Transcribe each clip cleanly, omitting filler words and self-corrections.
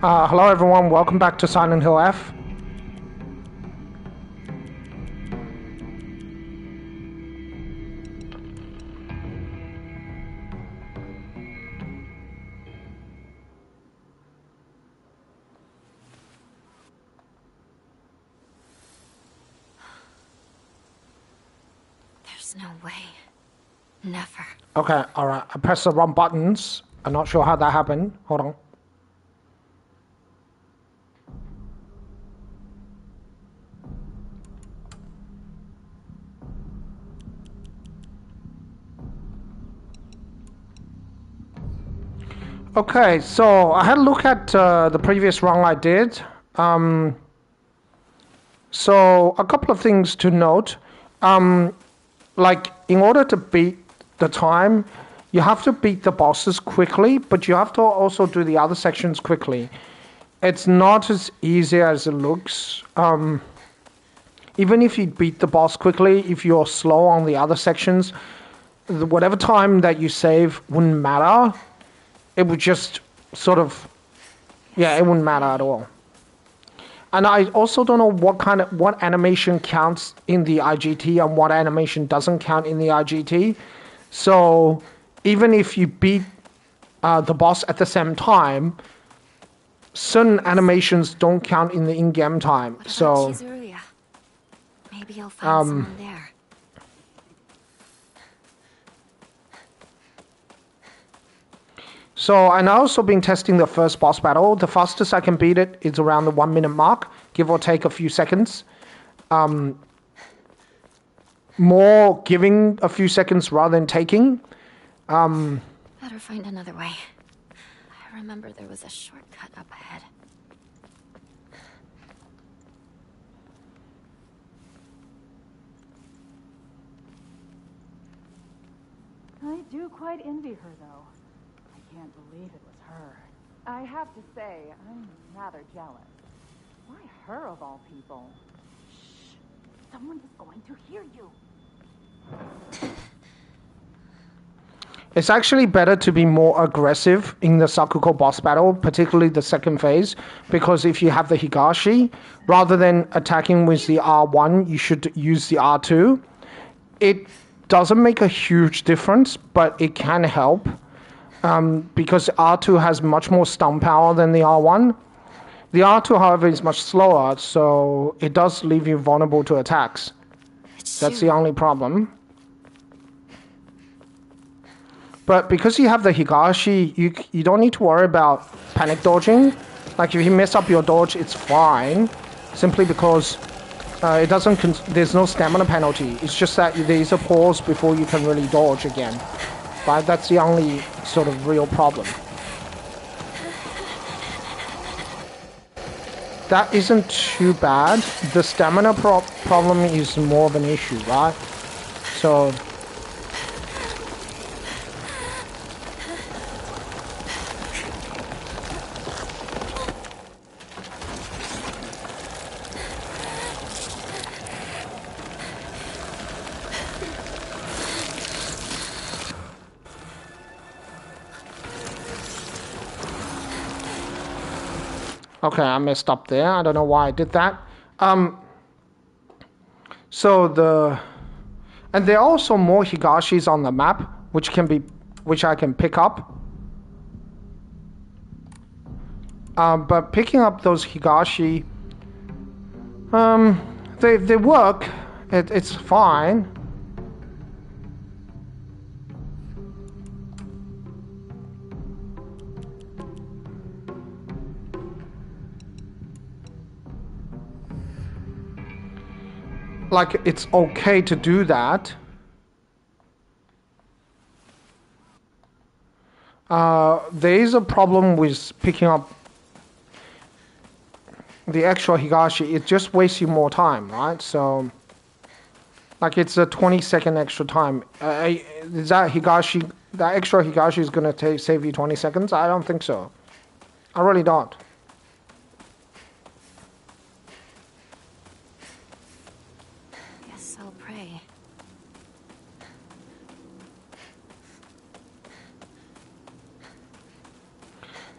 Hello everyone, welcome back to Silent Hill F. There's no way. Never. Okay, alright, I pressed the wrong buttons. I'm not sure how that happened. Hold on. Okay, so I had a look at the previous run I did. So a couple of things to note. Like, in order to beat the time, you have to beat the bosses quickly, but you have to also do the other sections quickly. It's not as easy as it looks. Even if you beat the boss quickly, if you're slow on the other sections, whatever time that you save wouldn't matter. It would just sort of, yeah, it wouldn't matter at all. And I also don't know what animation counts in the IGT and what animation doesn't count in the IGT. So even if you beat the boss at the same time, certain animations don't count in the in-game time. What So about Chizuruya? Maybe I'll find someone there. So, and I've also been testing the first boss battle. The fastest I can beat it is around the 1 minute mark, give or take a few seconds. More giving a few seconds rather than taking. Better find another way. I remember there was a shortcut up ahead. I do quite envy her, though. I can't believe it was her. I have to say, I'm rather jealous. Why her of all people? Shh! Someone is going to hear you. It's actually better to be more aggressive in the Sakuko boss battle, particularly the second phase, because if you have the Higashi, rather than attacking with the R1, you should use the R2. It doesn't make a huge difference, but it can help, because R2 has much more stun power than the R1. The R2, however, is much slower, so it does leave you vulnerable to attacks. That's the only problem. But because you have the Higashi, you don't need to worry about panic dodging. Like, if you mess up your dodge, it's fine. Simply because it doesn't. There's no stamina penalty. It's just that there's a pause before you can really dodge again. Right? That's the only sort of real problem. That isn't too bad. The stamina problem is more of an issue, right? So. Okay, I messed up there. I don't know why I did that. And there are also more Higashis on the map, which I can pick up. But picking up those Higashi, they work. It's fine. Like, it's okay to do that. There is a problem with picking up the extra Higashi. It just wastes you more time, right? So, like, it's a 20-second extra time. Is that Higashi, that extra Higashi is going to save you 20 seconds? I don't think so. I really don't. Guess I'll pray.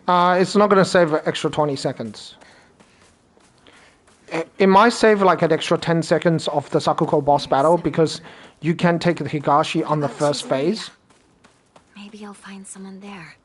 It's not going to save an extra 20 seconds. It might save like an extra 10 seconds of the Sakuko boss battle because you can take the Higashi on the first phase. Maybe I'll find someone there.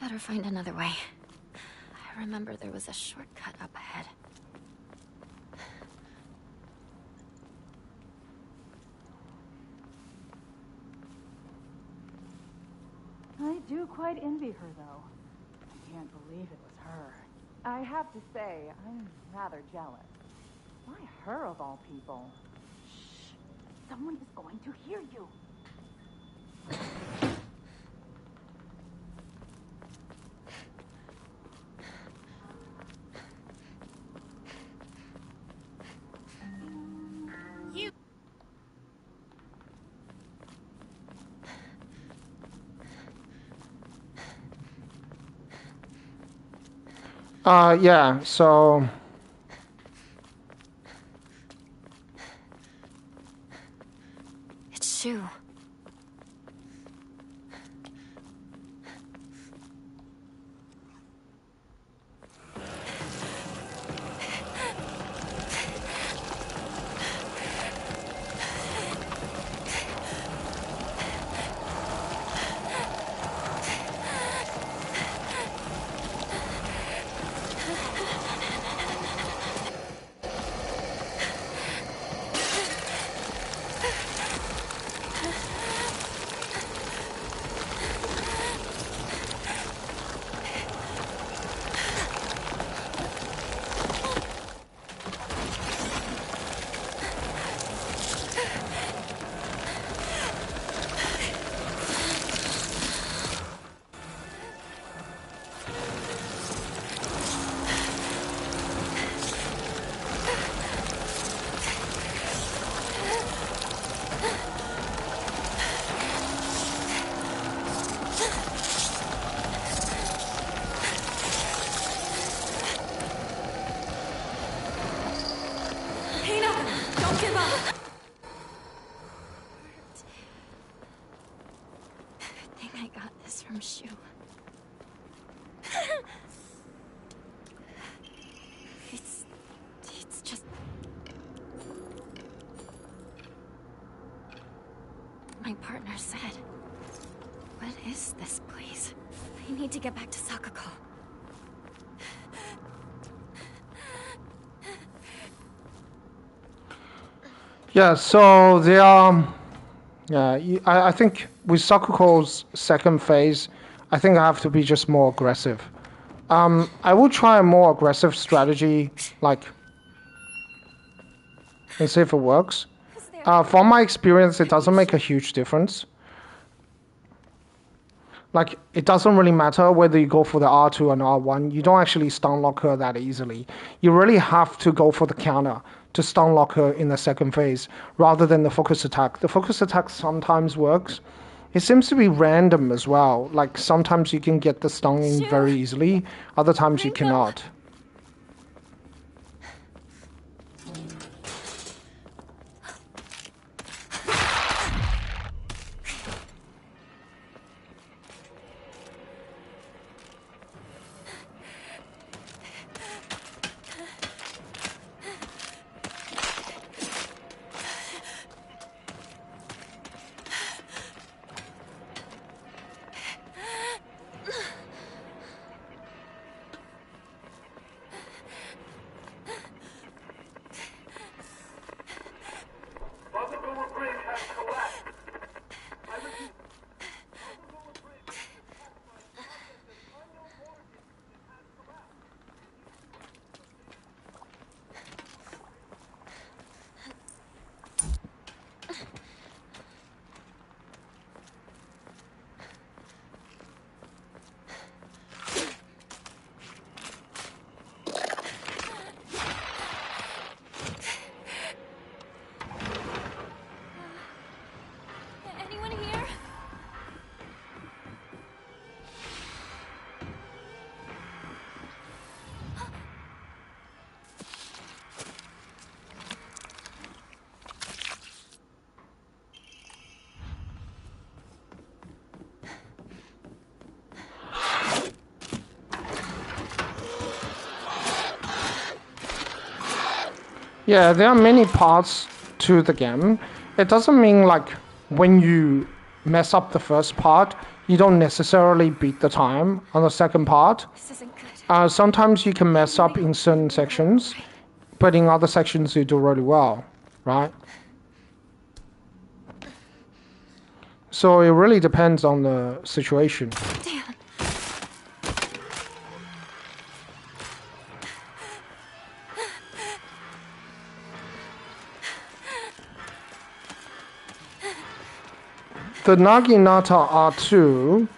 Better find another way. I remember there was a shortcut up ahead. I do quite envy her, though. I can't believe it was her. I have to say, I'm rather jealous. Why her of all people? Shh! Someone is going to hear you. Yeah, so... It's Shu. Don't give up! I think I got this from Shu. It's just... My partner said... What is this place? I need to get back to Sakuko. Yeah, so they are... Yeah, I think with Sakuko's second phase, I think I have to be just more aggressive. I will try a more aggressive strategy, like... and see if it works. From my experience, it doesn't make a huge difference. Like, it doesn't really matter whether you go for the R2 and R1. You don't actually stun lock her that easily. You really have to go for the counter to stun lock her in the second phase, rather than the focus attack. The focus attack sometimes works. It seems to be random as well. Like, sometimes you can get the stunning very easily, other times you cannot. Yeah, there are many parts to the game. It doesn't mean like when you mess up the first part, you don't necessarily beat the time on the second part. This isn't good. Sometimes you can mess up in certain sections, but in other sections you do really well, right? So it really depends on the situation. Damn. The Naginata R2,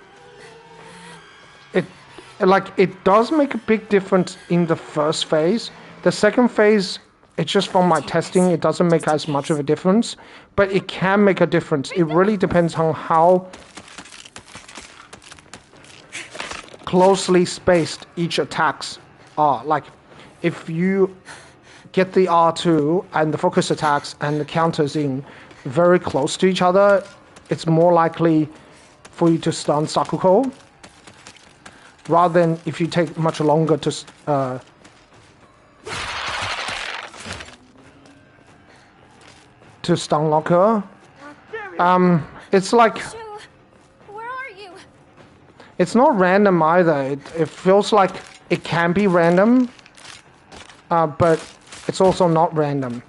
it does make a big difference in the first phase. The second phase, it's just from my testing, it doesn't make as much of a difference, but it can make a difference. It really depends on how closely spaced each attacks are. Like, if you get the R2 and the focus attacks and the counters in very close to each other, it's more likely for you to stun Sakuko, rather than if you take much longer to stun lock her. It's like, Shu, where are you? it's not random either. It feels like it can be random, but it's also not random.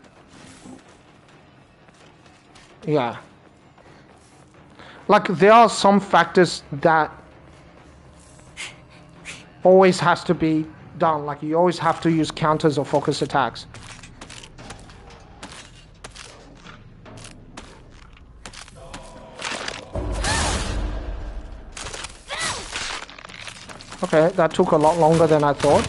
Yeah. Like, there are some factors that always has to be done. Like, you always have to use counters or focus attacks. Okay, that took a lot longer than I thought.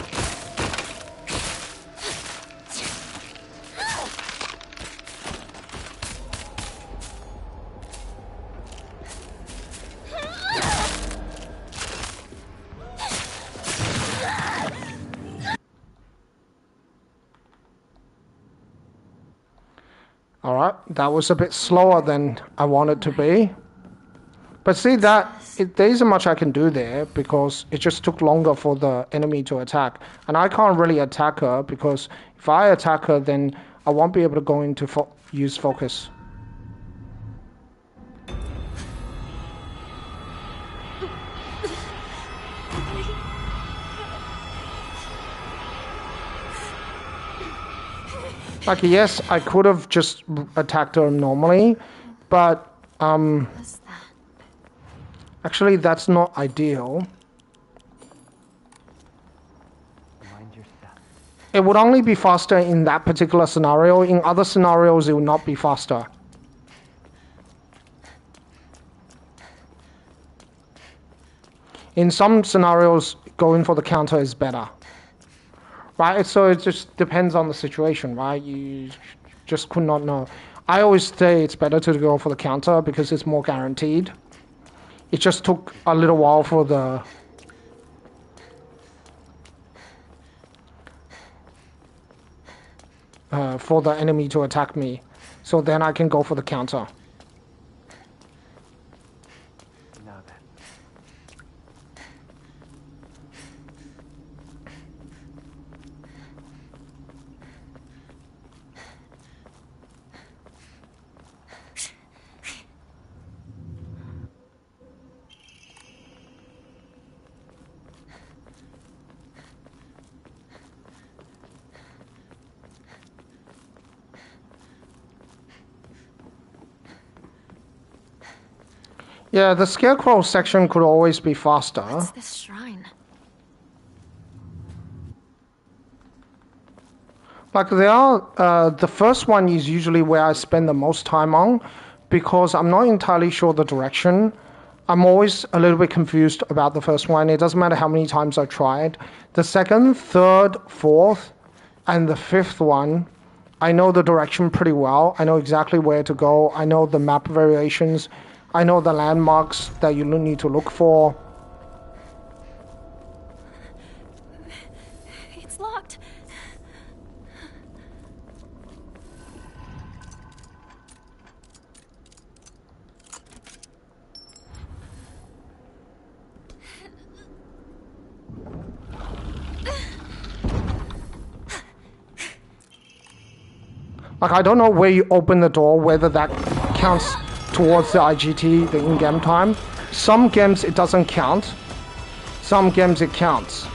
Alright, that was a bit slower than I wanted to be. But see, there isn't much I can do there because it just took longer for the enemy to attack. And I can't really attack her because if I attack her, then I won't be able to go into use focus. Like, yes, I could have just attacked her normally, but What's that? actually that's not ideal. Mind your step. It would only be faster in that particular scenario. In other scenarios, it would not be faster. In some scenarios, going for the counter is better. Right? So it just depends on the situation, right? You just could not know. I always say it's better to go for the counter because it's more guaranteed. It just took a little while for the enemy to attack me. So then I can go for the counter. Now then. Yeah, the scarecrow section could always be faster. What's this shrine? Like, they are, the first one is usually where I spend the most time on because I'm not entirely sure the direction. I'm always a little bit confused about the first one. It doesn't matter how many times I tried. The second, third, fourth, and the fifth one, I know the direction pretty well. I know exactly where to go. I know the map variations. I know the landmarks that you need to look for. It's locked. Like, I don't know where you open the door, whether that counts towards the IGT, the in-game time. Some games it doesn't count. Some games it counts.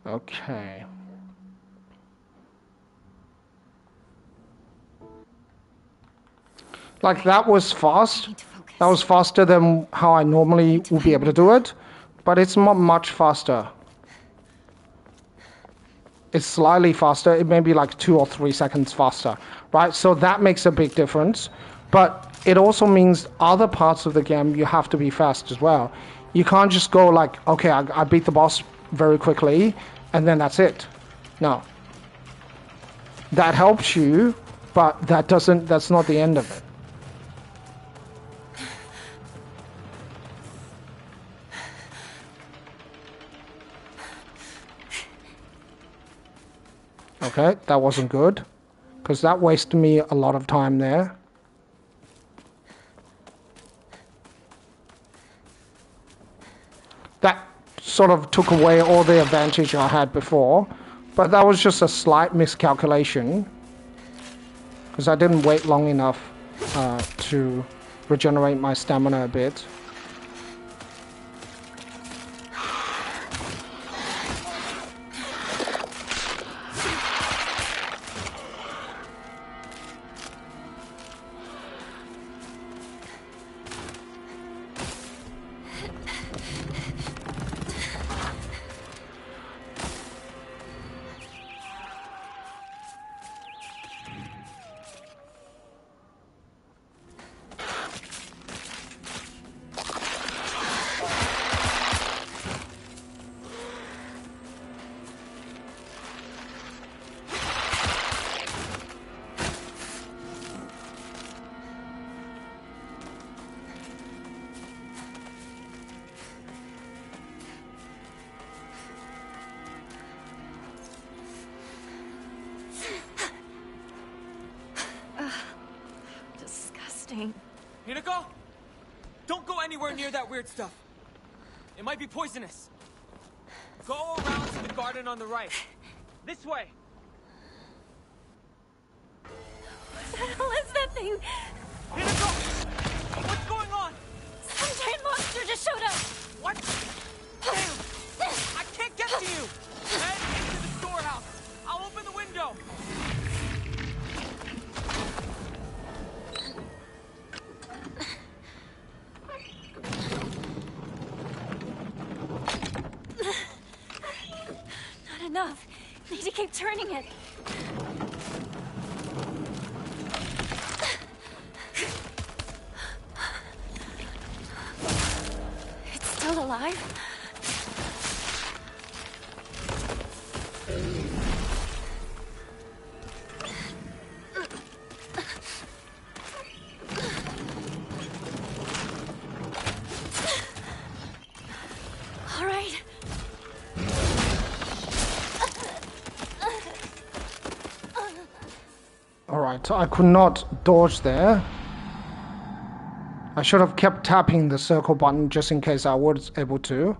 Okay. Like, that was fast. That was faster than how I normally would be able to do it, but it's not much faster. It's slightly faster. It may be like 2 or 3 seconds faster, right? So that makes a big difference. But it also means other parts of the game you have to be fast as well. You can't just go like, okay, I beat the boss very quickly, and then that's it. No. That helps you, but that's not the end of it. Okay, that wasn't good, because that wasted me a lot of time there. That sort of took away all the advantage I had before, but that was just a slight miscalculation, because I didn't wait long enough to regenerate my stamina a bit. Disgusting. Hinako? Don't go anywhere near that weird stuff. It might be poisonous. Go around to the garden on the right. This way. What the hell is that thing? Hinako! What's going on? Some giant monster just showed up. What? Damn! I can't get to you! Head into the storehouse. I'll open the window. Not enough. Need to keep turning it. It's still alive? All right. Alright, I could not dodge there. I should have kept tapping the circle button just in case I was able to.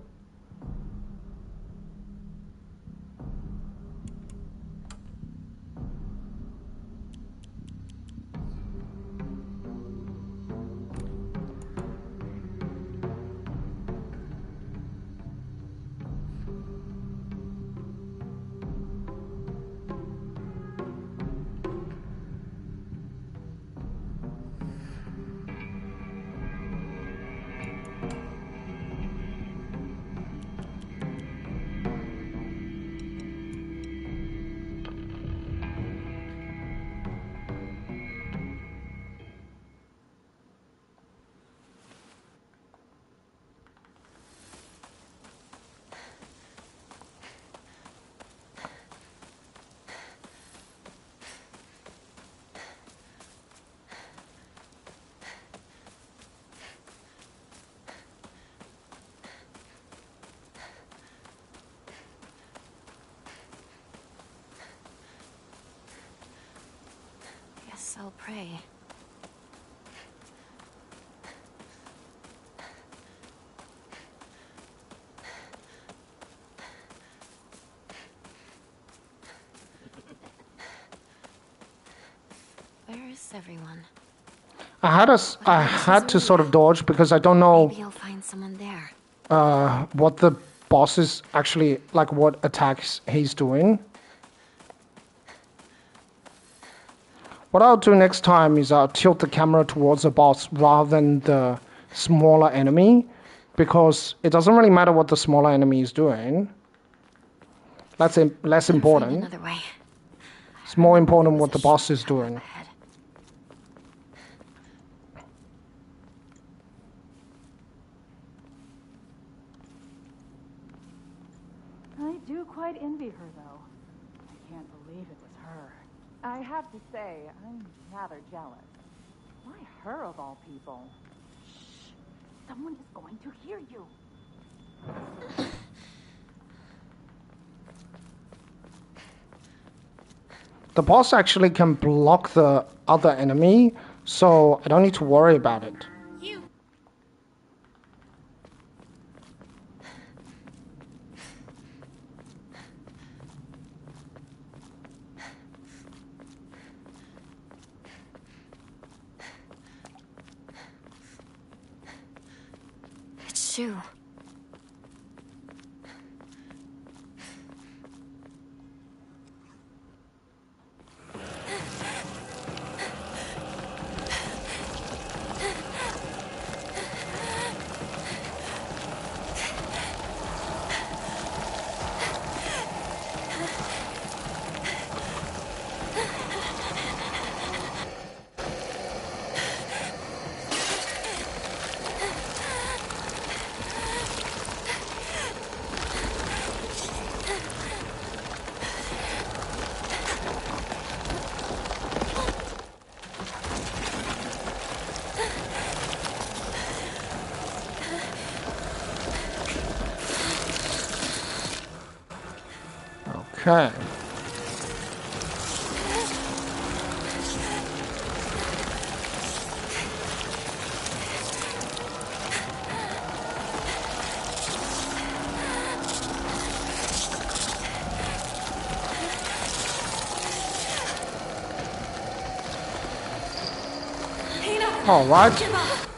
Guess I'll pray. Where is everyone? I had to sort of dodge because I don't know Maybe I'll find someone there. what the boss is actually like, what attacks he's doing. What I'll do next time is I'll tilt the camera towards the boss rather than the smaller enemy, because it doesn't really matter what the smaller enemy is doing. That's less Find important. another way. It's more important what the boss is doing. Ahead. I do quite envy her, though. I can't believe it was her. I have to say, I'm rather jealous. Why her of all people? Shh! Someone is going to hear you. The boss actually can block the other enemy, so I don't need to worry about it. You. It's Shu. Okay. All right. Give up.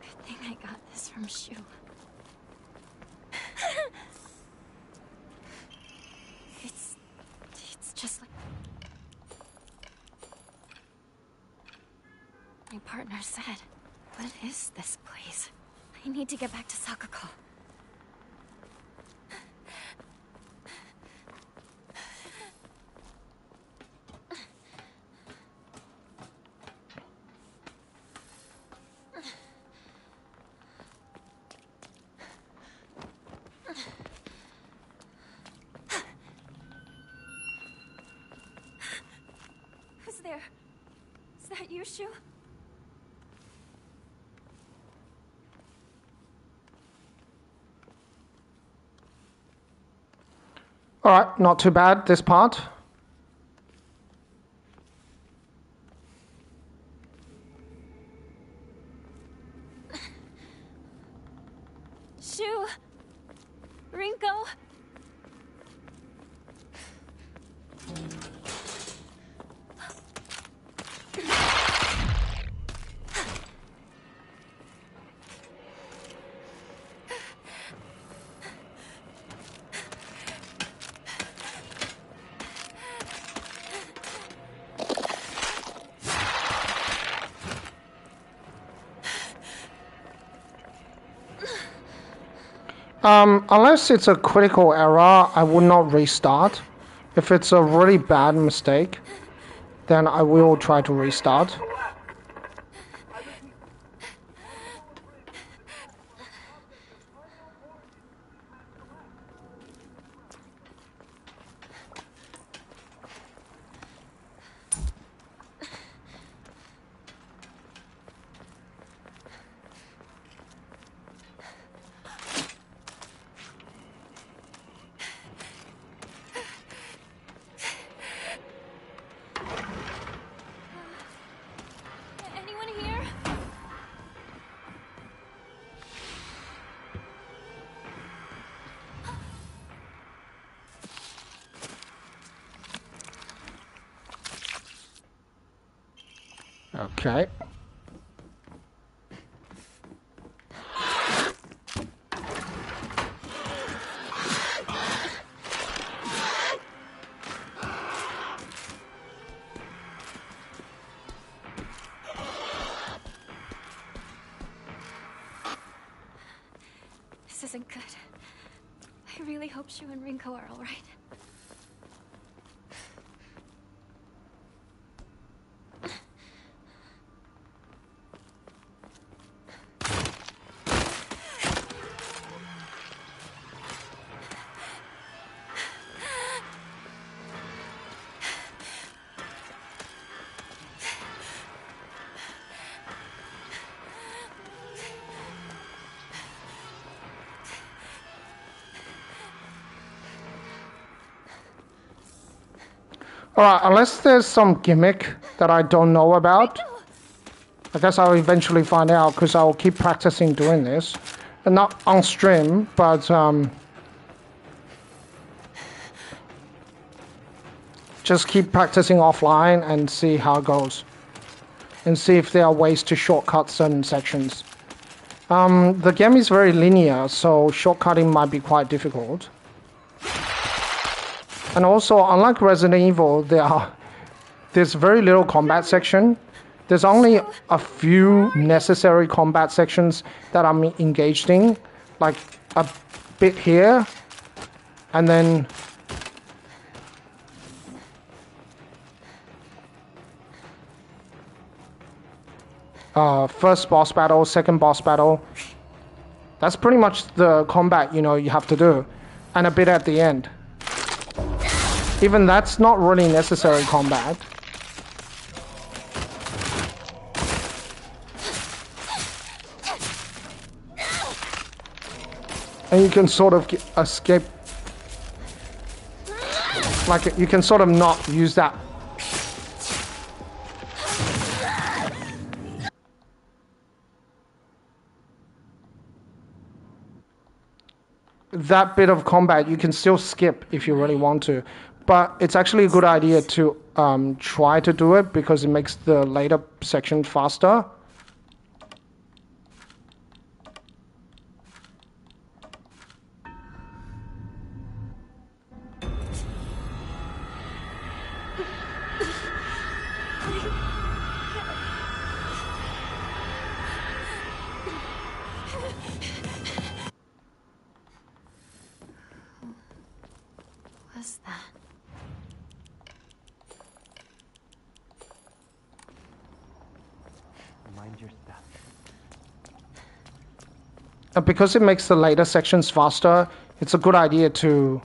Good thing I got this from Shu. It's just like my partner said. What is this place? I need to get back to Sakako. Who's there? Is that you, Shu? All right, not too bad, this part. Shu? Rinko? Unless it's a critical error, I would not restart. If it's a really bad mistake, then I will try to restart. Okay. This isn't good. I really hope Shu and Rinko are all right. Alright, unless there's some gimmick that I don't know about, I guess I'll eventually find out because I'll keep practicing doing this. And not on stream, but just keep practicing offline and see how it goes. And see if there are ways to shortcut certain sections. The game is very linear, so shortcutting might be quite difficult. And also, unlike Resident Evil, there's very little combat section. There's only a few necessary combat sections that I'm engaged in, like a bit here, and then first boss battle, second boss battle. That's pretty much the combat, you have to do, and a bit at the end. Even that's not really necessary combat. And you can sort of escape. Like, you can sort of not use that. That bit of combat you can still skip if you really want to. But it's actually a good idea to try to do it because it makes the later section faster. What's that? Mind your step. And because it makes the later sections faster, it's a good idea to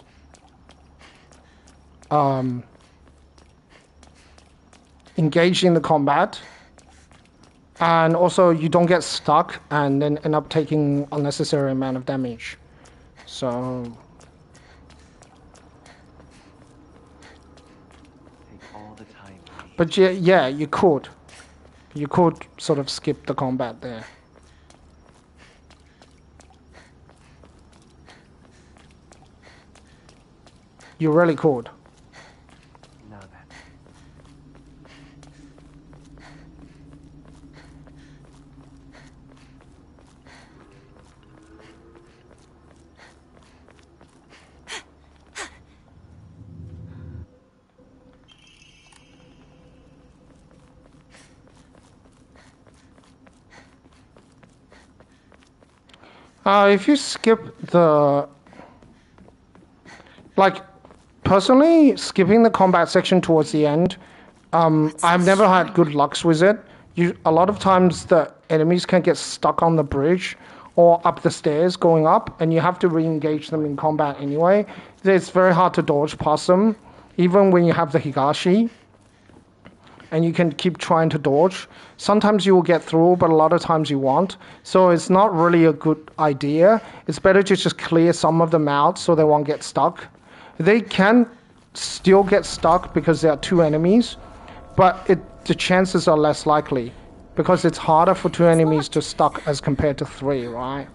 engage in the combat. And also you don't get stuck and then end up taking unnecessary amount of damage. So Take all the time. but yeah, you could sort of skip the combat there. You really could. Now then. If you skip the... Like, personally, skipping the combat section towards the end, I've never had good lucks with it. A lot of times the enemies can get stuck on the bridge or up the stairs going up, and you have to re-engage them in combat anyway. It's very hard to dodge past them, even when you have the Higashi. And you can keep trying to dodge. Sometimes you will get through, but a lot of times you won't. So it's not really a good idea. It's better to just clear some of them out so they won't get stuck. They can still get stuck because there are two enemies, but the chances are less likely because it's harder for two enemies to stuck as compared to three, right?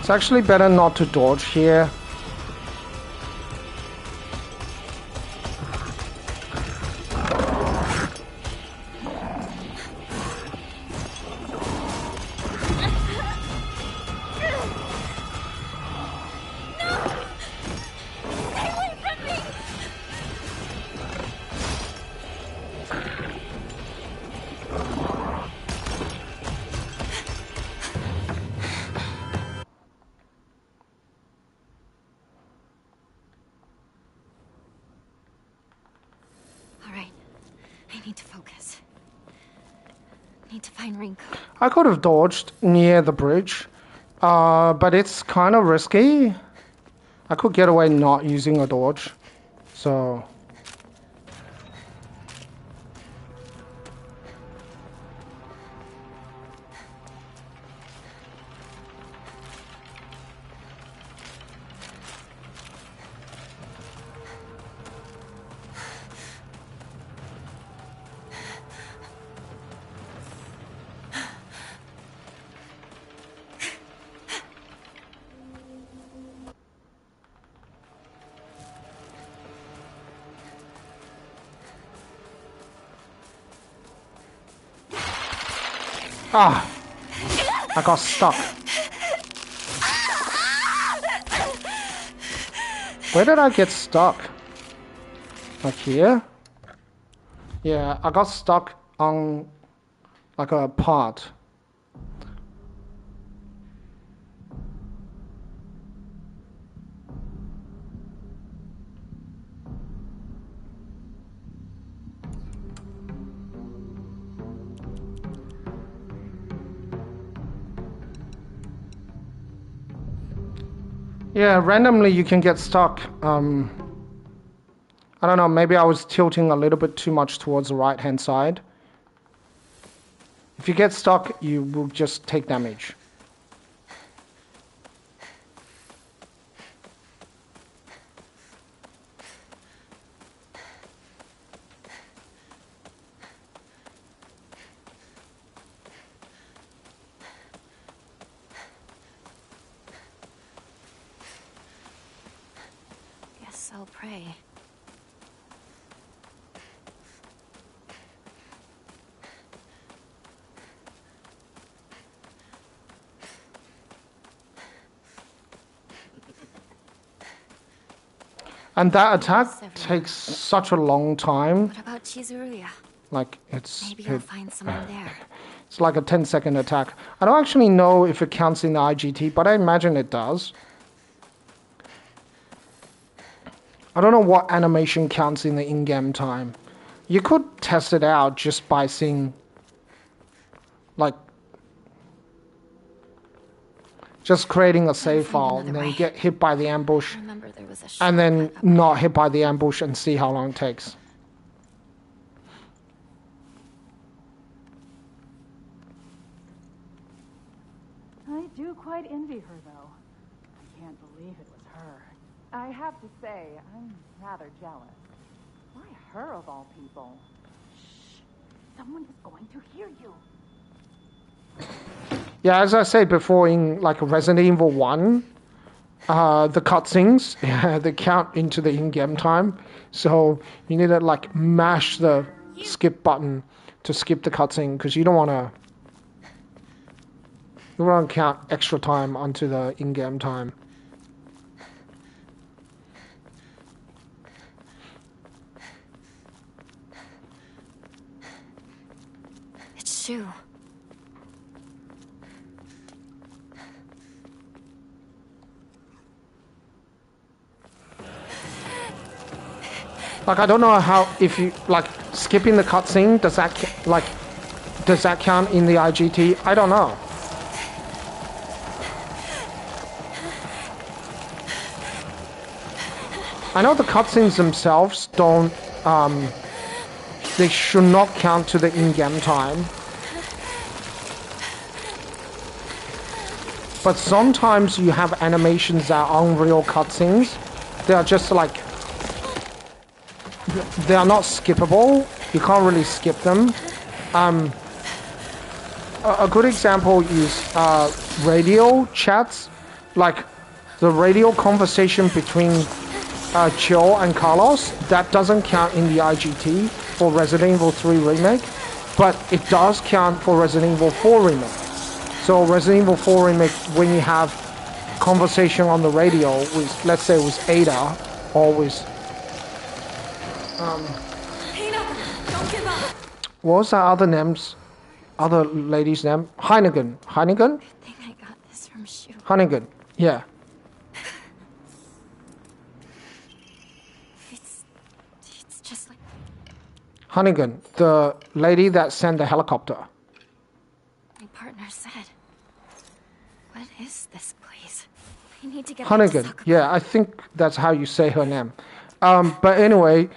It's actually better not to dodge here. I could have dodged near the bridge, but it's kind of risky. I could get away not using a dodge, so... Ah! I got stuck. Where did I get stuck? Like here? Yeah, I got stuck on like a part. Yeah, randomly you can get stuck. I don't know, maybe I was tilting a little bit too much towards the right-hand side. If you get stuck, you will just take damage. Guess I'll pray. And that attack takes such a long time. What about Chizuruya? Like, it's... Maybe I'll find someone there. It's like a 10-second attack. I don't actually know if it counts in the IGT, but I imagine it does. I don't know what animation counts in the in-game time. You could test it out just by seeing, like, just creating a save file and then get hit by the ambush and then not hit by the ambush and see how long it takes. I do quite envy her, though. I can't believe it was her. I have to say, I'm rather jealous. Why her of all people? Shh! Someone is going to hear you. Yeah, as I said before, in like Resident Evil 1, the cutscenes, they count into the in-game time. So you need to like mash the skip button to skip the cutscene because you don't want to count extra time onto the in-game time. It's Shu. Like, I don't know how, if you, like, skipping the cutscene, does that count in the IGT? I don't know. I know the cutscenes themselves don't, they should not count to the in-game time. But sometimes you have animations that are unreal cutscenes. They are just like, they are not skippable. You can't really skip them. A good example is radio chats. like the radio conversation between Jill and Carlos, that doesn't count in the IGT for Resident Evil 3 Remake, but it does count for Resident Evil 4 Remake. So Resident Evil 4 Remake, when you have conversation on the radio with, let's say it was Ada, or with... Ada, don't give up. what was that other lady's name? Heineken. Heineken? I think I got this from Shu. Heineken, yeah. It's just like... Heineken, the lady that sent the helicopter. My partner said. What is this place? I need to get back to Hannigan, Sakura. yeah, I think that's how you say her name. But anyway,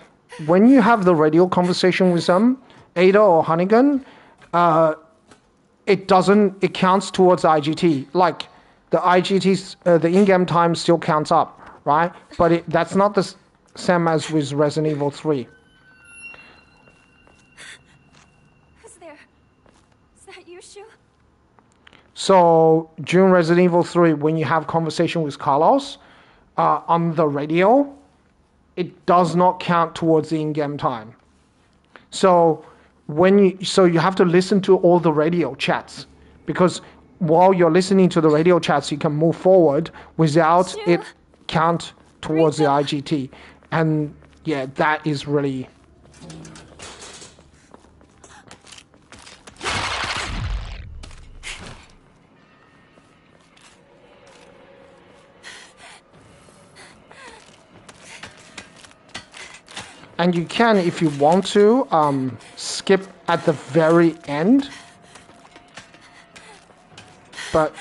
when you have the radio conversation with them, Ada or Hannigan, it counts towards IGT. Like, the IGT's, the in-game time still counts up, right? But that's not the same as with Resident Evil 3. Who's there? Is that you, Shu? So during Resident Evil 3, when you have conversation with Carlos on the radio, it does not count towards the in-game time. So you have to listen to all the radio chats, because while you're listening to the radio chats, you can move forward without it count towards the IGT. And yeah, that is really... And you can, if you want to, skip at the very end. But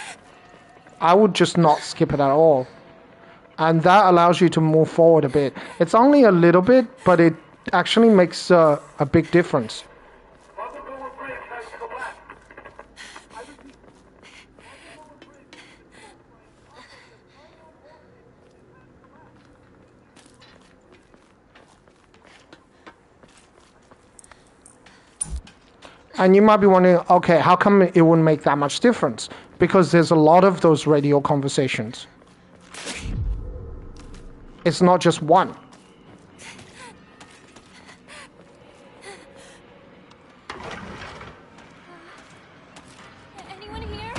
I would just not skip it at all. And that allows you to move forward a bit. It's only a little bit, but it actually makes a big difference. And you might be wondering, okay, how come it wouldn't make that much difference? Because there's a lot of those radio conversations. It's not just one. Anyone here?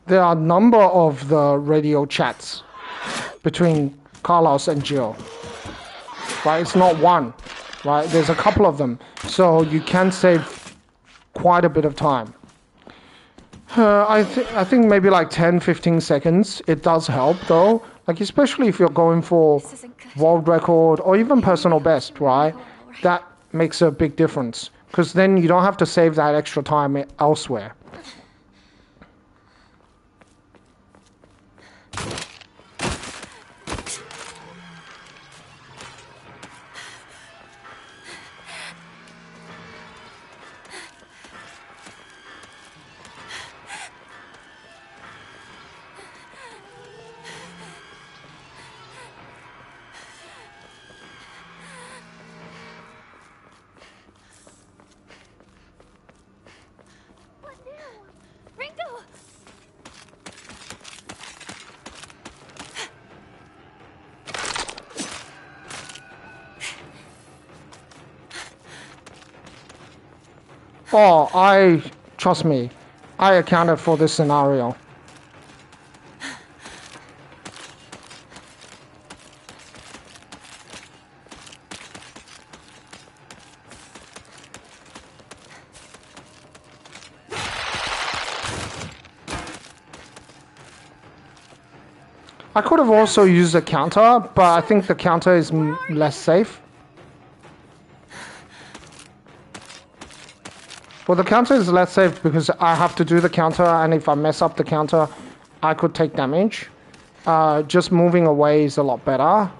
There are a number of the radio chats between Carlos and Jill. Right? It's not one. Right? There's a couple of them. So you can save quite a bit of time. I think maybe like 10-15 seconds. It does help though. Like especially if you're going for This isn't good. world record or even personal best, right? That makes a big difference. Because then you don't have to save that extra time elsewhere. What now? Ringo! Oh, trust me, I accounted for this scenario. I could have also used a counter, but I think the counter is less safe. Well, the counter is less safe because I have to do the counter, and if I mess up the counter, I could take damage. Just moving away is a lot better.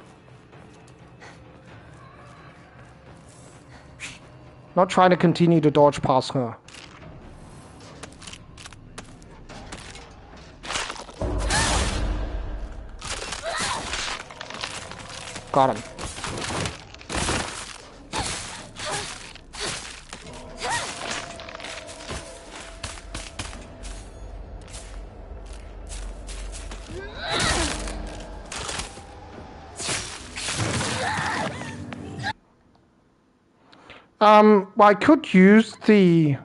Not trying to continue to dodge past her. Got him. I could use the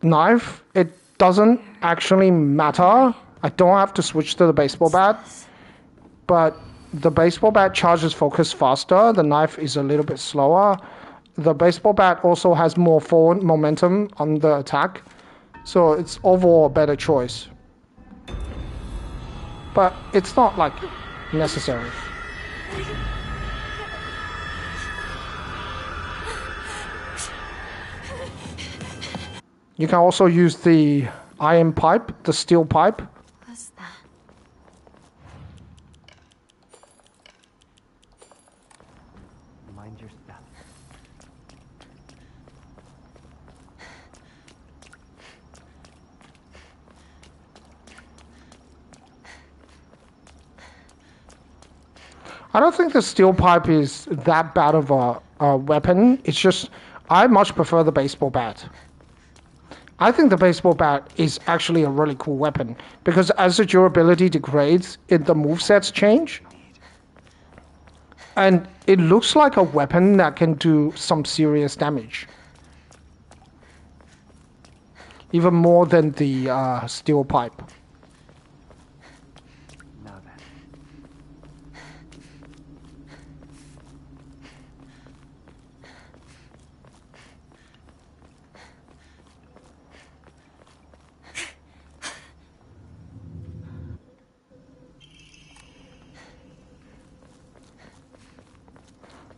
knife. It doesn't actually matter. I don't have to switch to the baseball bat. But the baseball bat charges focus faster. The knife is a little bit slower. The baseball bat also has more forward momentum on the attack. So it's overall a better choice. But it's not like necessary. You can also use the iron pipe, the steel pipe. What's that? Mind your step. I don't think the steel pipe is that bad of a weapon. It's just, I much prefer the baseball bat. I think the baseball bat is actually a really cool weapon because as the durability degrades, the movesets change. And it looks like a weapon that can do some serious damage. Even more than the steel pipe. Now then.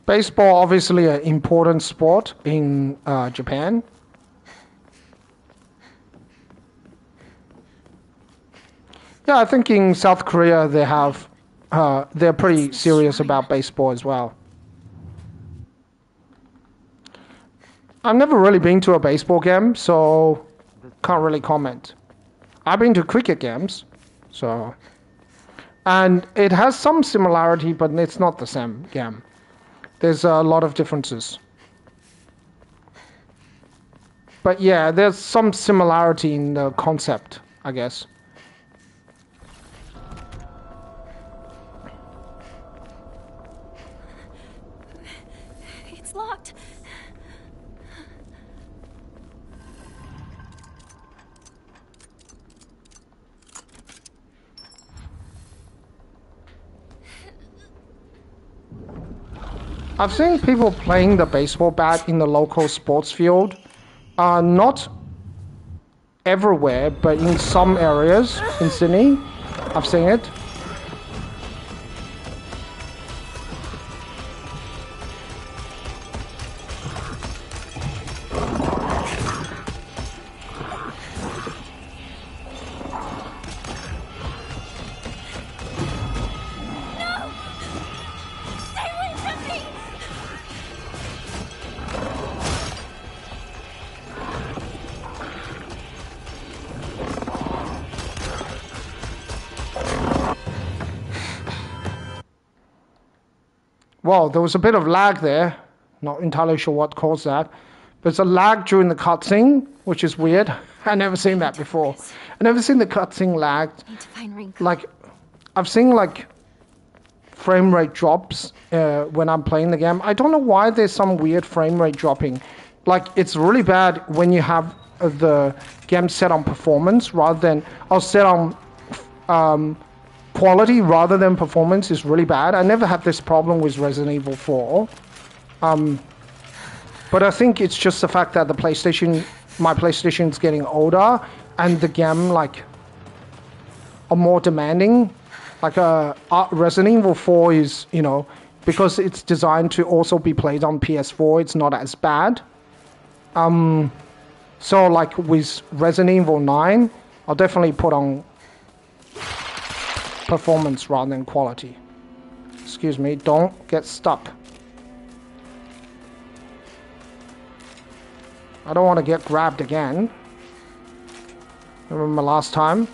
Baseball, obviously an important sport in Japan. Yeah, I think in South Korea they have, they're pretty serious about baseball as well. I've never really been to a baseball game, so can't really comment. I've been to cricket games, so... And it has some similarity, but it's not the same game. There's a lot of differences. But yeah, there's some similarity in the concept, I guess. It's locked. I've seen people playing the baseball bat in the local sports field. Not everywhere, but in some areas in Sydney, I've seen it. Well, there was a bit of lag there. Not entirely sure what caused that. There's a lag during the cutscene, which is weird. I've never seen that before. I've never seen the cutscene lagged. Need to find Rinko. Like, I've seen like frame rate drops when I'm playing the game. I don't know why there's some weird frame rate dropping. Like, it's really bad when you have the game set on performance rather than, or set on quality rather than performance is really bad. I never had this problem with Resident Evil 4. But I think it's just the fact that my PlayStation's getting older and the game like are more demanding. Like Resident Evil 4 is, you know, because it's designed to also be played on PS4, it's not as bad. So like with Resident Evil 9, I'll definitely put on performance rather than quality. Excuse me, don't get stuck. I don't want to get grabbed again. Remember last time?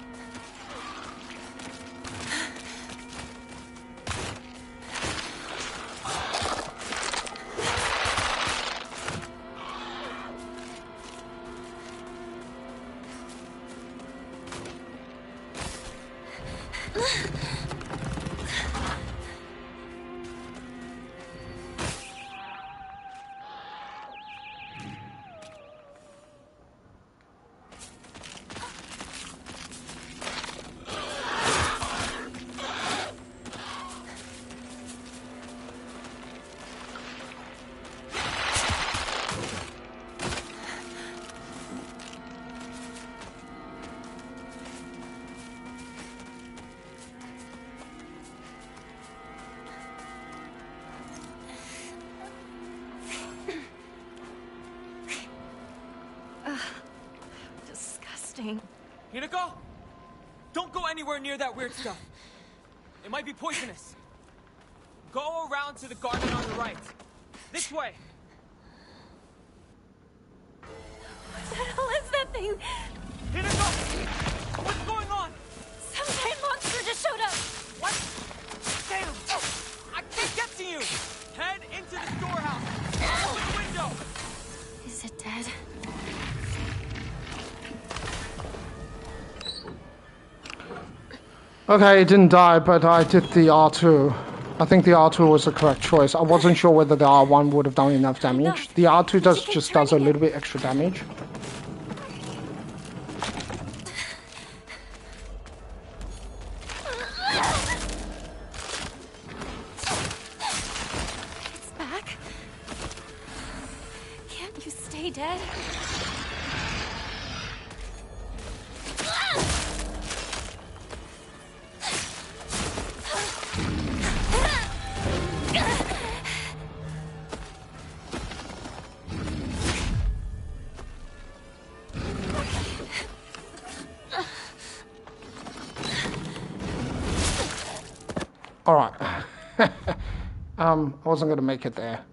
Hinako? Don't go anywhere near that weird stuff. It might be poisonous. Go around to the garden on the right. This way. What the hell is that thing? Hinako! What's going on? Some giant monster just showed up. What? Damn! I can't get to you! Head into the storehouse. Open the window. Is it dead? Okay, it didn't die, but I did the R2. I think the R2 was the correct choice. I wasn't sure whether the R1 would have done enough damage. The R2 just does a little bit extra damage. It's back. Can't you stay dead? Alright. I wasn't going to make it there.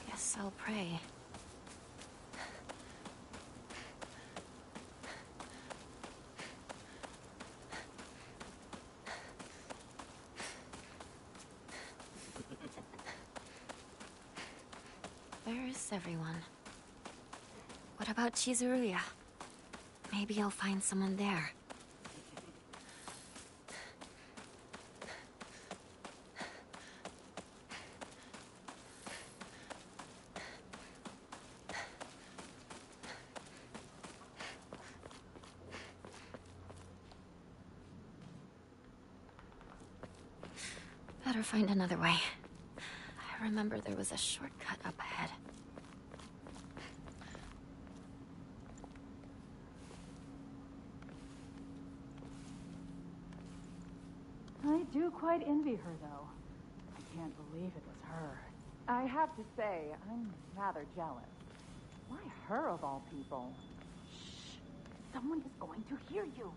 Guess I'll pray. Where is everyone? What about Chizuruya? Maybe I'll find someone there. Better find another way. I remember there was a shortcut up ahead. I do quite envy her, though. I can't believe it was her. I have to say, I'm rather jealous. Why her of all people? Shh! Someone is going to hear you.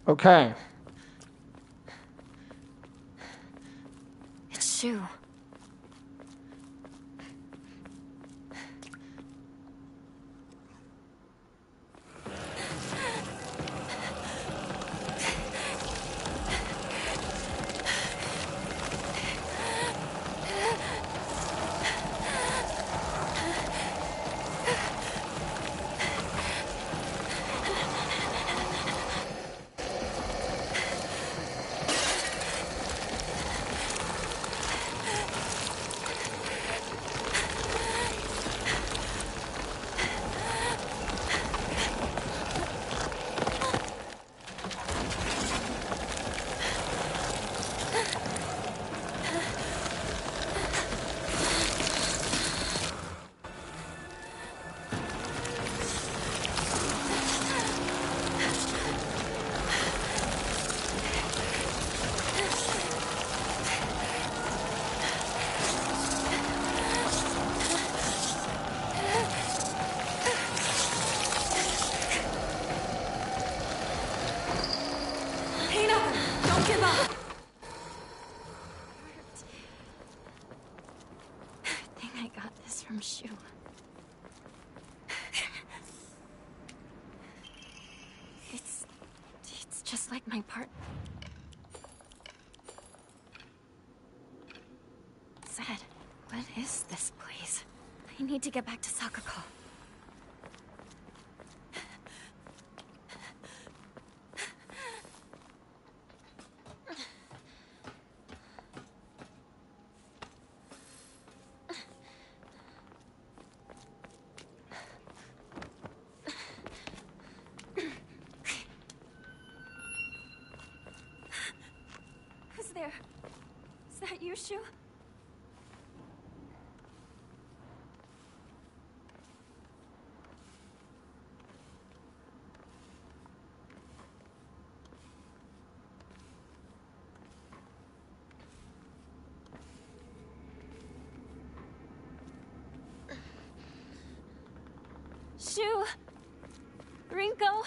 Okay. It's Shu. from Shu. It's just like my part said. What is this place? I need to get back to Sakuko. Who's there? Is that you, Shu? Shu! Rinko!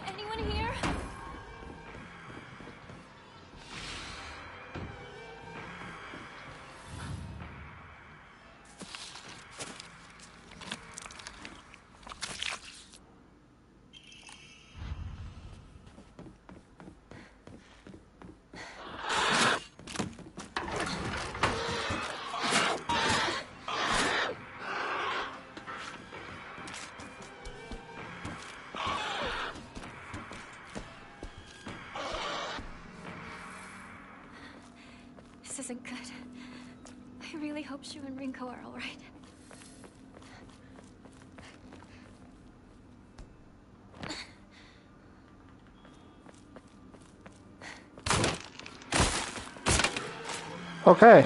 Anyone here? This isn't good. I really hope Shu and Rinko are all right. Okay.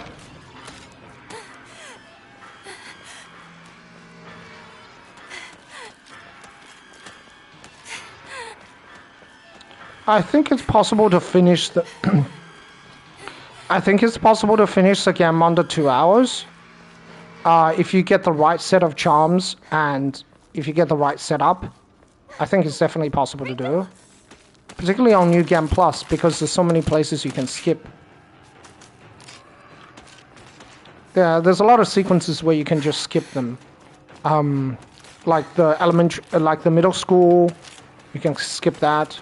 I think it's possible to finish the I think it's possible to finish the game under 2 hours. If you get the right set of charms and if you get the right setup, I think it's definitely possible to do. Particularly on New Game Plus, because there's so many places you can skip. Yeah, there's a lot of sequences where you can just skip them. Like the middle school, you can skip that.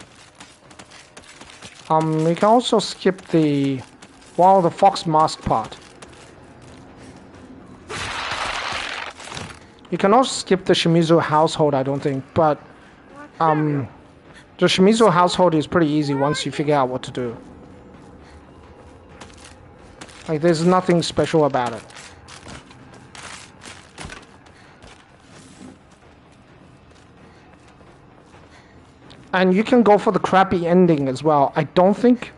You can also skip the fox mask part. You can also skip the Shimizu household, I don't think, but the Shimizu household is pretty easy once you figure out what to do. Like, there's nothing special about it. And you can go for the crappy ending as well. I don't think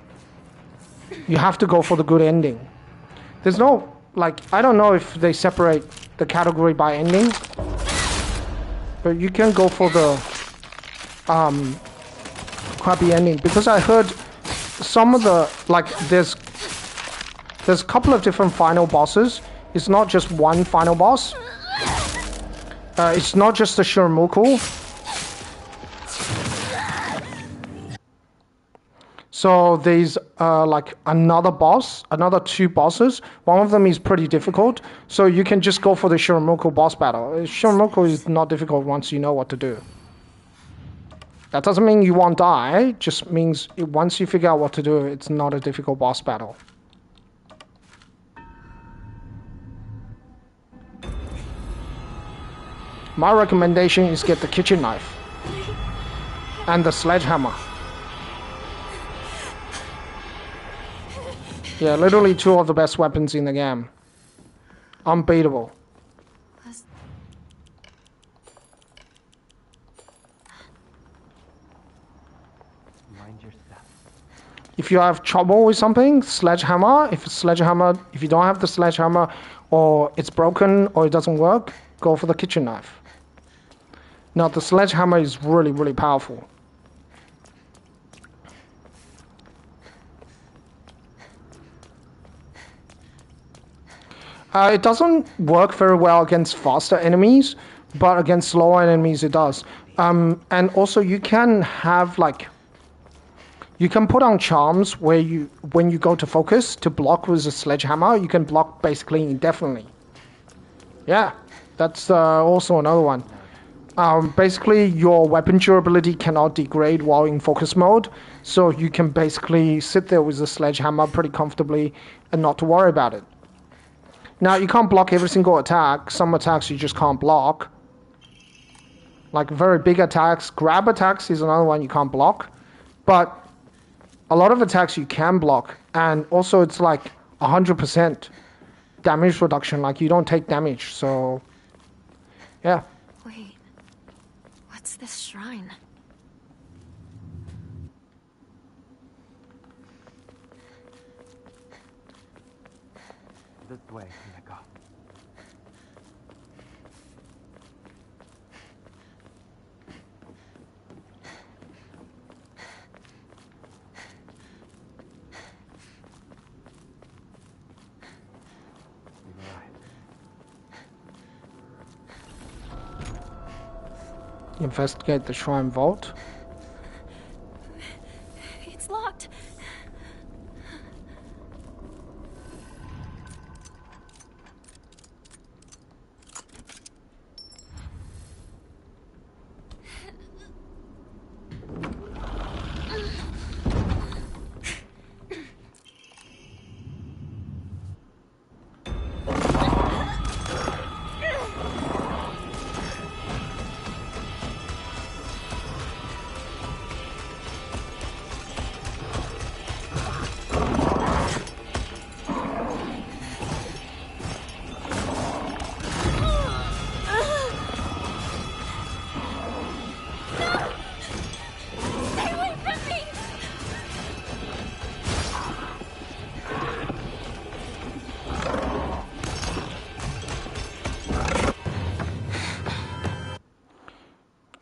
you have to go for the good ending. There's no, like, I don't know if they separate the category by ending, but you can go for the crappy ending, because I heard some of the, like, there's a couple of different final bosses. It's not just one final boss. It's not just the Shurimuku. So there's like another 2 bosses. One of them is pretty difficult. So you can just go for the Shurimuku boss battle. Shurimuku is not difficult once you know what to do. That doesn't mean you won't die, just means once you figure out what to do, it's not a difficult boss battle. My recommendation is get the kitchen knife and the sledgehammer. Yeah, literally two of the best weapons in the game. Unbeatable. Mind your step. If you have trouble with something, sledgehammer. If you don't have the sledgehammer, or it's broken or it doesn't work, go for the kitchen knife. Now the sledgehammer is really, really powerful. It doesn't work very well against faster enemies, but against slower enemies it does. And also you can have you can put on charms where when you go to focus to block with a sledgehammer, you can block basically indefinitely. Yeah, that's also another one. Basically your weapon durability cannot degrade while in focus mode, so you can basically sit there with a sledgehammer pretty comfortably and not to worry about it. Now, you can't block every single attack. Some attacks you just can't block. Like very big attacks. Grab attacks is another one you can't block. But a lot of attacks you can block. And also it's like 100% damage reduction. Like you don't take damage. So, yeah. Wait, what's this shrine? This way, Hideko. You're right. Investigate the shrine vault. It's locked.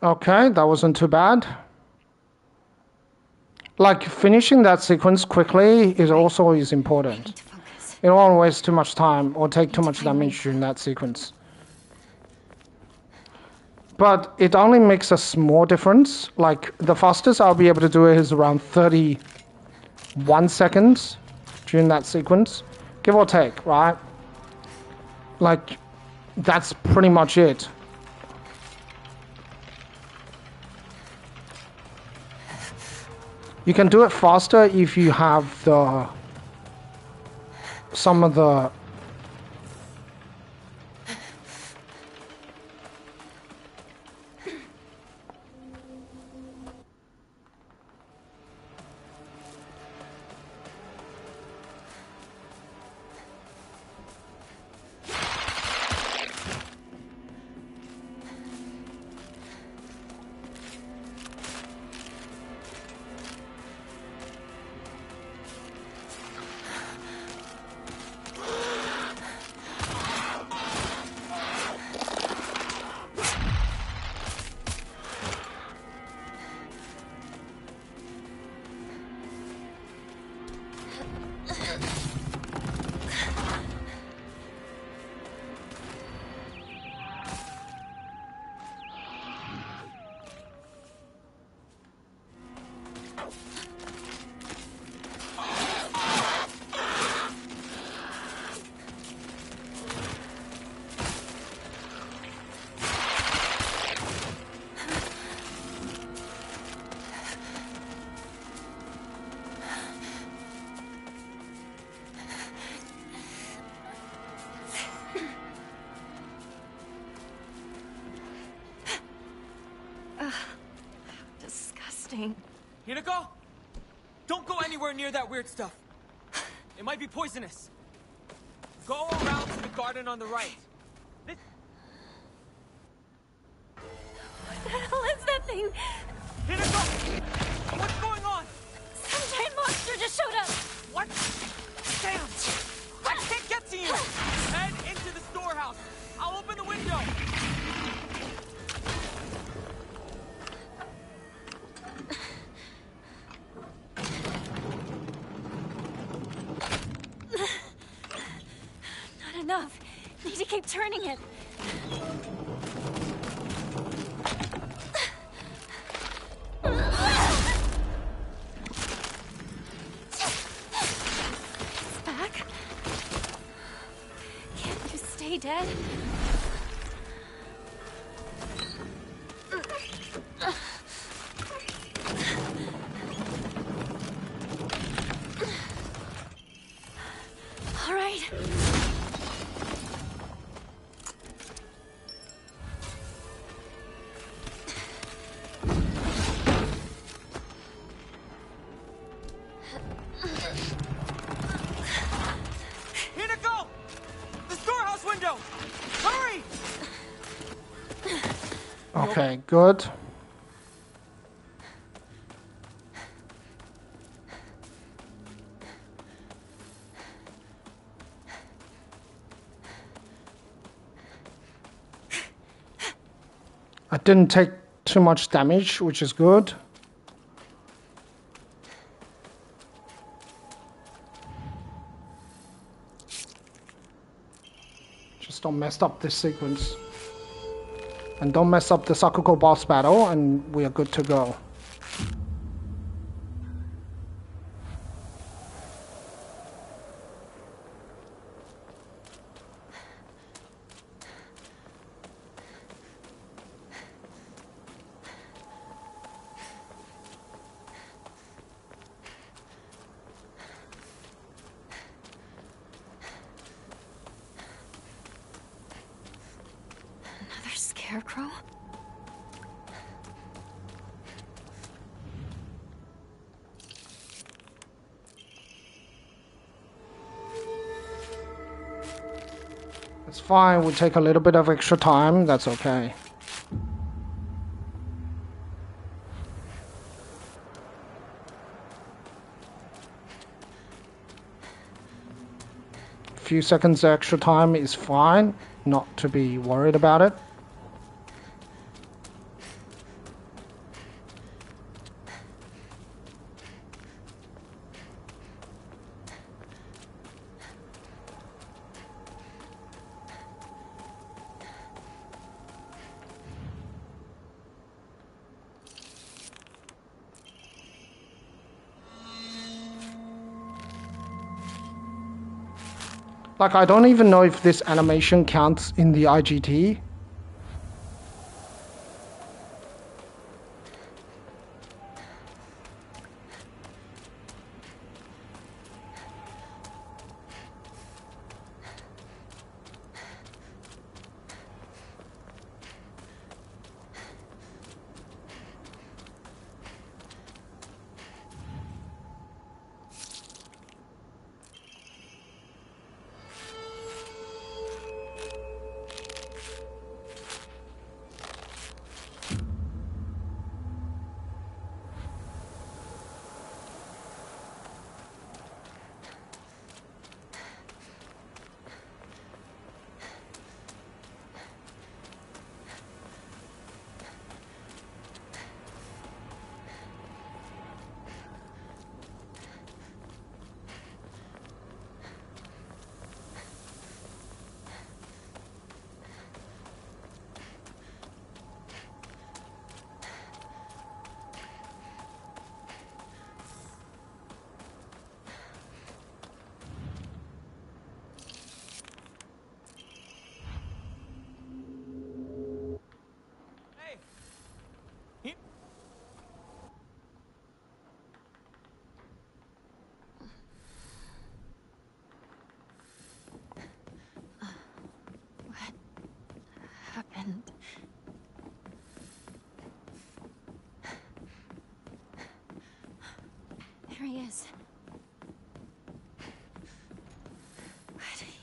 Okay, that wasn't too bad. Like, finishing that sequence quickly is also important. To focus. You don't want to waste too much time or take too much damage during that sequence. But it only makes a small difference. Like, the fastest I'll be able to do it is around 31 seconds during that sequence. Give or take, right? Like, that's pretty much it. You can do it faster if you have some of the Disgusting. Hinako? Don't go anywhere near that weird stuff. It might be poisonous. Go around to the garden on the right. This... What the hell is that thing? Hinako! What's going on? Some giant monster just showed up. What? Damn! I can't get to you! Head into the storehouse. I'll open the window. Not enough. Need to keep turning it. It's back. Can't you stay dead? All right. Hinako! The storehouse window! Hurry! Okay, good. I didn't take too much damage, which is good. Just don't mess up this sequence. And don't mess up the Sakuko boss battle, and we are good to go. Another scarecrow? It's fine, we'll take a little bit of extra time, that's okay. Few seconds extra time is fine, not to be worried about it. Like, I don't even know if this animation counts in the IGT.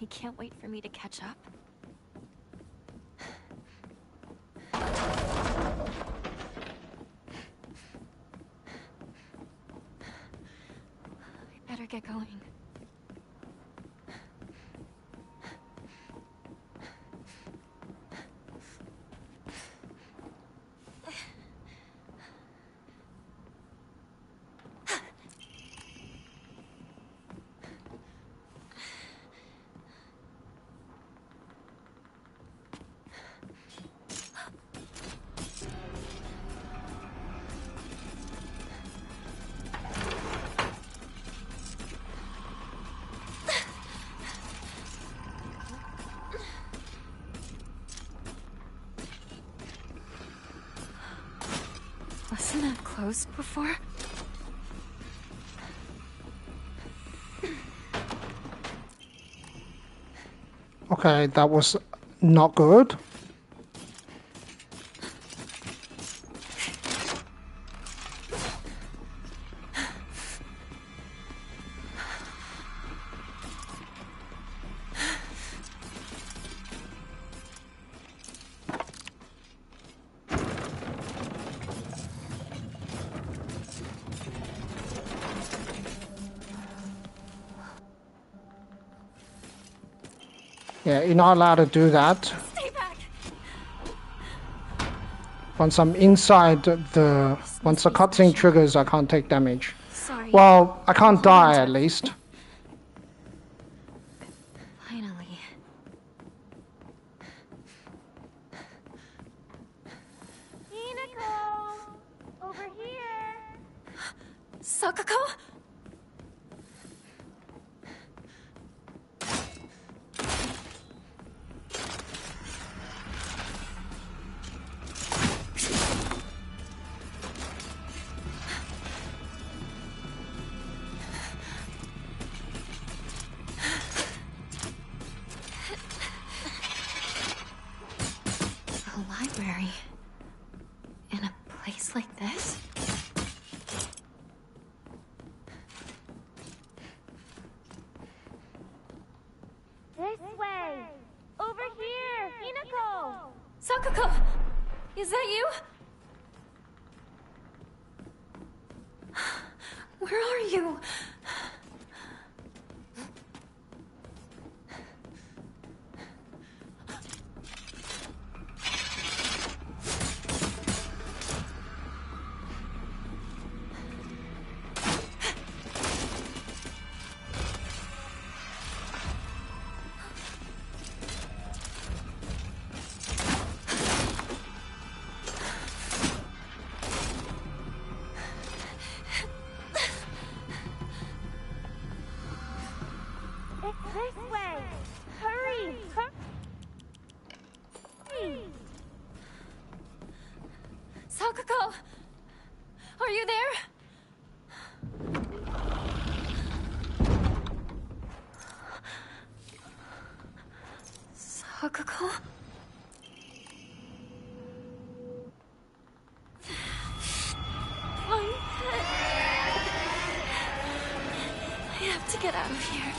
He can't wait for me to catch up. I better get going. Wasn't that closed before? Okay, that was not good. Yeah, you're not allowed to do that. Stay back! Once I'm inside once the cutscene triggers, I can't take damage. Sorry. Well, I can't die at least. Finally. Hinako! Over here! Sakako? A library? In a place like this? This way! Over here! Hinako! Sakako! Is that you? Where are you? It's this way! Hurry! Hurry! Sakako! Are you there? Sakako? My head. I have to get out of here.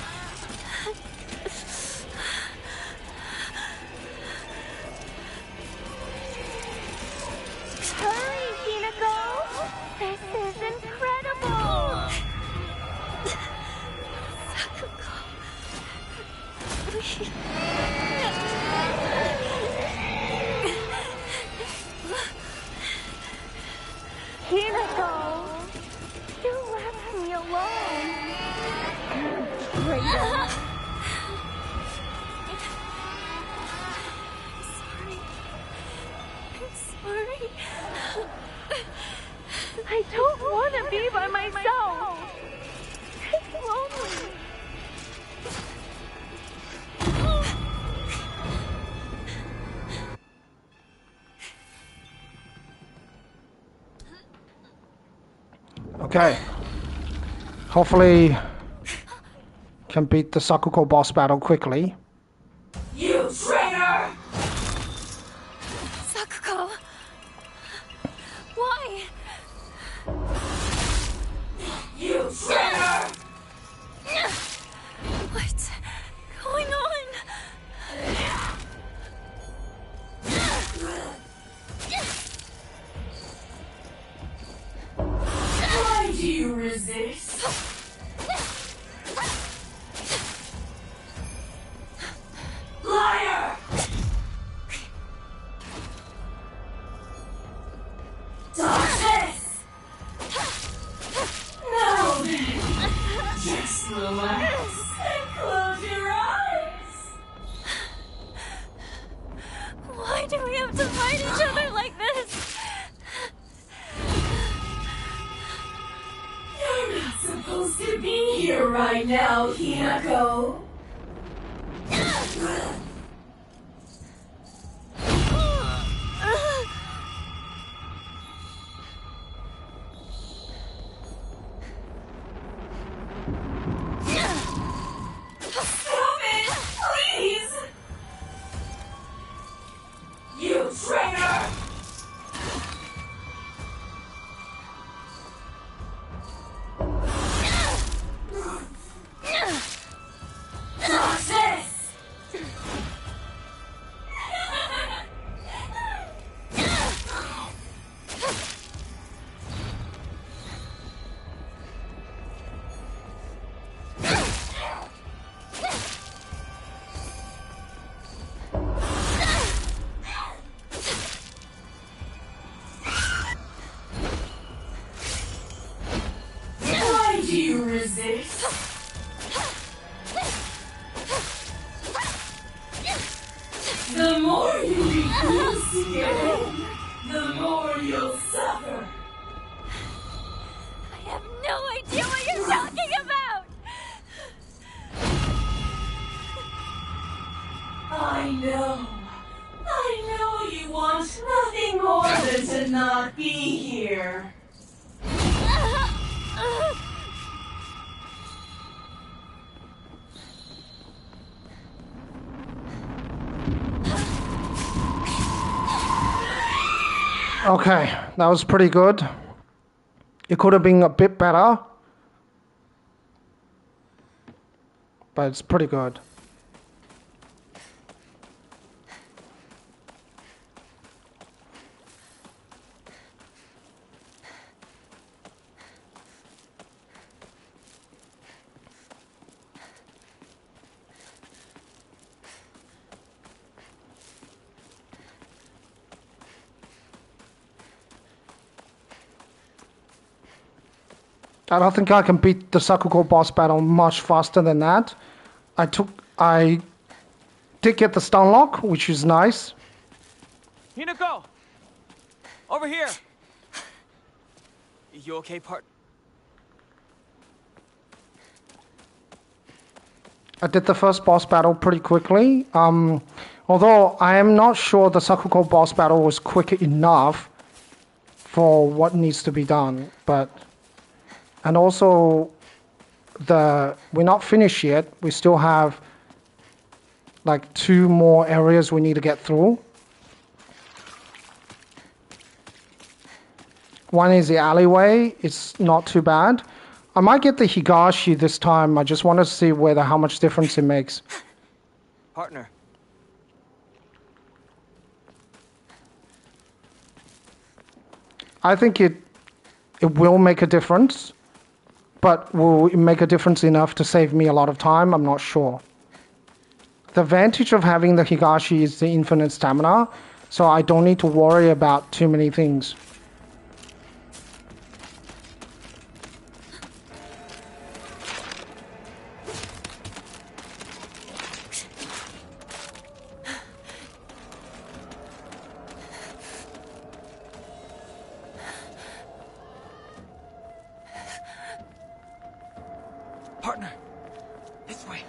Hurry, Hinako! This is incredible! Sakako. Please. Hinako! You left me alone! Traitor! I'm sorry. I don't want to be by myself! It's lonely! Okay. Hopefully can beat the Sakuko boss battle quickly. You traitor! Sakako! Why? You traitor! What's going on? resist? Liar! Darkness! No, then. Just relax and close your eyes. Why do we have to fight each other like this? You're not supposed to be here right now, Hinako. Stop it, please! You traitor! Success! Why do you resist? The more you refuse to get in, the more you'll suffer. I have no idea what you're talking about! I know you want nothing more than to not be here. Okay, that was pretty good. It could have been a bit better, but it's pretty good. I don't think I can beat the Sakuko boss battle much faster than that. I did get the stun lock, which is nice. Hinako! Over here! You okay, part? I did the first boss battle pretty quickly. Although I am not sure the Sakuko boss battle was quick enough for what needs to be done, but... And also, we're not finished yet. We still have like 2 more areas we need to get through. One is the alleyway. It's not too bad. I might get the Higashi this time. I just want to see how much difference it makes. Partner. I think it will make a difference. But will it make a difference enough to save me a lot of time? I'm not sure. The advantage of having the Higashi is the infinite stamina, so I don't need to worry about too many things. Partner! This way!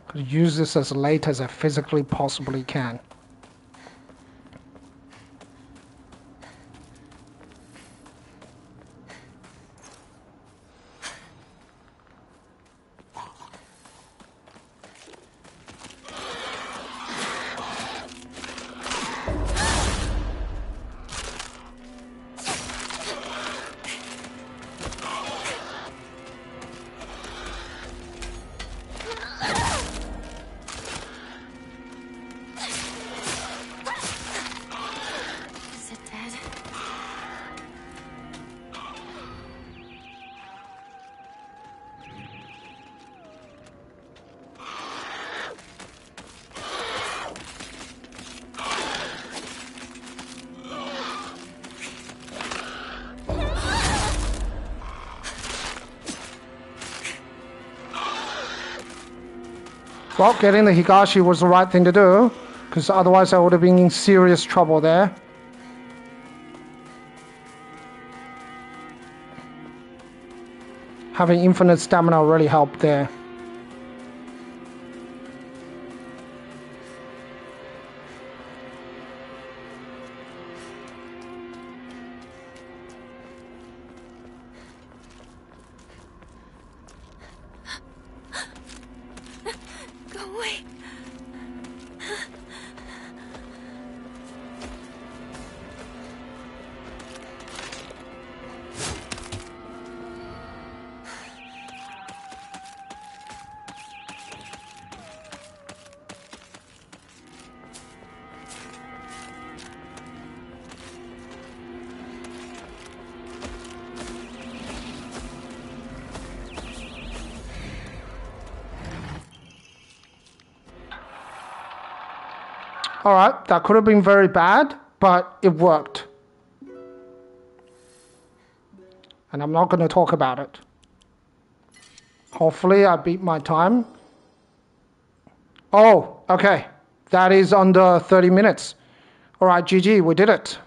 Could use this as late as I physically possibly can. Well, getting the Higashi was the right thing to do, because otherwise I would have been in serious trouble there. Having infinite stamina really helped there. Go away. Alright, that could have been very bad, but it worked. And I'm not going to talk about it. Hopefully I beat my time. Oh, okay. That is under 30 minutes. Alright, GG, we did it.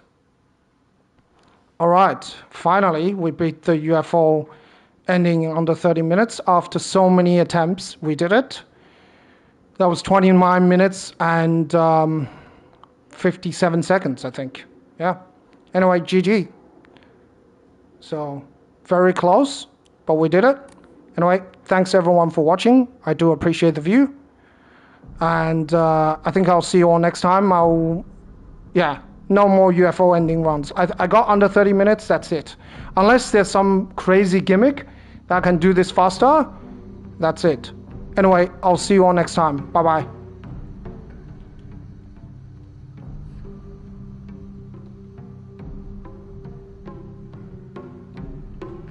Alright, finally we beat the UFO ending in under 30 minutes. After so many attempts, we did it. That was 29 minutes and 57 seconds, I think. Yeah. Anyway, GG. So, very close, but we did it. Anyway, thanks everyone for watching. I do appreciate the view. And I think I'll see you all next time. Yeah, no more UFO ending runs. I got under 30 minutes, that's it. Unless there's some crazy gimmick that can do this faster, that's it. Anyway, I'll see you all next time. Bye-bye.